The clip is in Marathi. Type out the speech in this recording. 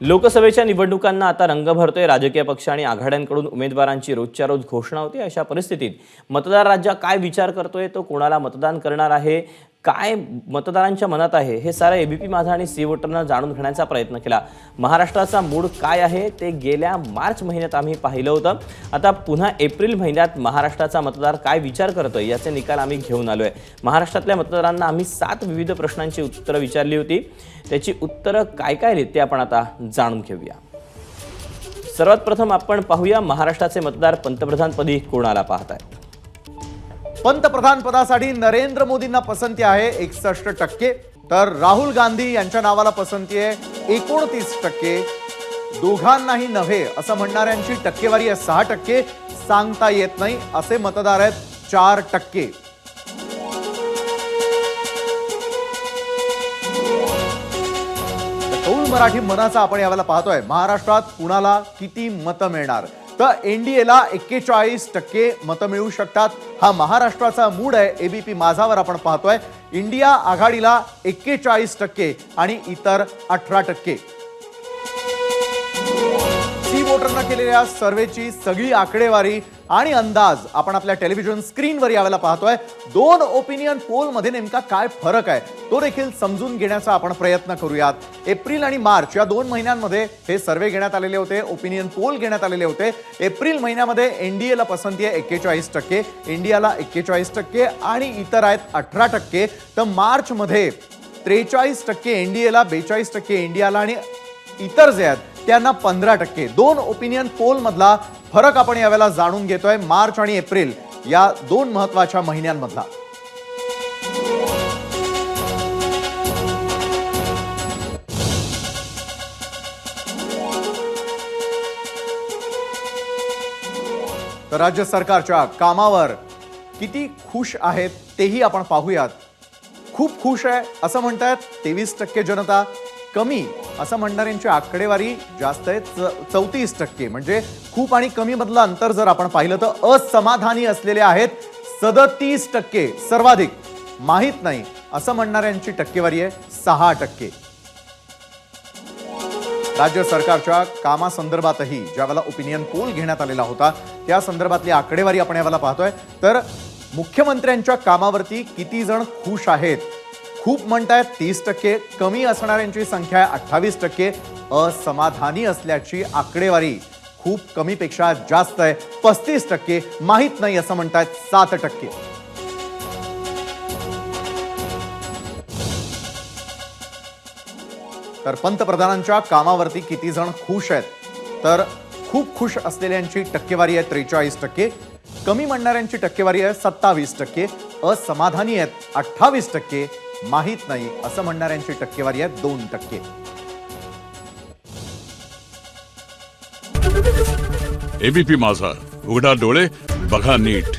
लोकसभेच्या निवडणुकांना आता रंग भरतोय। राजकीय पक्ष आणि आघाड्यांकडून उमेदवारांची रोजच्या रोज घोषणा होते। अशा परिस्थितीत मतदार राज्य काय विचार करतोय, तो कोणाला मतदान करणार आहे, काय मतदारांच्या मनात आहे, हे सारं एबीपी माझा आणि सी वोटरनं जाणून घेण्याचा प्रयत्न केला। महाराष्ट्राचा मूड काय आहे ते गेल्या मार्च महिन्यात आम्ही पाहिलं होतं। आता पुन्हा एप्रिल महिन्यात महाराष्ट्राचा मतदार काय विचार करतोय याचे निकाल आम्ही घेऊन आलोय। महाराष्ट्रातल्या मतदारांना आम्ही 7 विविध प्रश्नांची उत्तरं विचारली होती। त्याची उत्तरं काय काय आहेत ते आपण आता जाणून घेऊया। सर्वात प्रथम आपण पाहूया महाराष्ट्राचे मतदार पंतप्रधानपदी कोणाला पाहतायत। पंतप्रधान पदासाठी नरेंद्र मोदींना पसंती आहे 61%, तर राहुल गांधी यांच्या नावाला पसंती आहे 29%। दोघांनाही नव्हे असं म्हणणाऱ्यांची टक्केवारी आहे 6%। सांगता येत नाही असे मतदार आहेत 4%। कौल मराठी मनाचा आपण यावेळेला पाहतोय। महाराष्ट्रात कुणाला किती मतं मिळणार, तर एनडीएला 41% मतं मिळू शकतात। हा महाराष्ट्राचा मूड आहे। एबीपी माझावर आपण पाहतोय। इंडिया आघाडीला 41% आणि इतर 18%। सी वोटरनं केलेल्या सर्वेची सगळी आकडेवारी आणि अंदाज आपण आपल्या टेलिव्हिजन स्क्रीनवर यावेळेला पाहतोय। 2 ओपिनियन पोल मध्ये नेमका काय फरक आहे तो देखील समजून घेण्याचा आपण प्रयत्न करूयात। एप्रिल आणि मार्च या 2 महिन्यांमध्ये हे सर्वे घेण्यात आलेले होते, ओपिनियन पोल घेण्यात आलेले होते। एप्रिल महिन्यामध्ये एनडीएला पसंती आहे 41%, इंडियाला 41% आणि इतर आहेत 18%। तर मार्च मध्ये 43% एनडीएला, 42% इंडियाला आणि इतर जे आहेत त्यांना 15%। 2 ओपिनियन पोल मधला फरक आपण यावेळेला जाणून घेतोय, मार्च आणि एप्रिल या 2 महत्त्वाच्या महिन्यांमधला। तर राज्य सरकारच्या कामावर किती खुश आहेत तेही आपण पाहूयात। खूप खुश आहे असं म्हणतात 23% जनता, कमी असं म्हणणाऱ्यांची आकडेवारी जास्त आहे 34%। म्हणजे खूप आणि कमी मधलं अंतर जर आपण पाहिलं तर असमाधानी असलेले आहेत 37%। सर्वाधिक माहित नाही असं म्हणणाऱ्यांची टक्केवारी आहे 6%। राज्य सरकारच्या कामासंदर्भातही ज्यावेळेला ओपिनियन पोल घेण्यात आलेला होता त्या संदर्भातली आकडेवारी आपण यावेळेला पाहतोय। तर मुख्यमंत्र्यांच्या कामावरती किती जण खुश आहेत, खूप म्हणतायत 30%, कमी असणाऱ्यांची संख्या आहे 28%, असमाधानी असल्याची आकडेवारी खूप कमीपेक्षा जास्त आहे 35%, माहित नाही असं म्हणतायत 7%। तर पंतप्रधानांच्या कामावरती किती जण खुश आहेत, तर खूप खुश असलेल्यांची टक्केवारी आहे 43%, कमी म्हणणाऱ्यांची टक्केवारी आहे 27%, असमाधानी आहेत 28%, माहित नाही असं म्हणणाऱ्यांची टक्केवारी आहे 2%। एबीपी माझा, उघडा डोळे बघा नीट।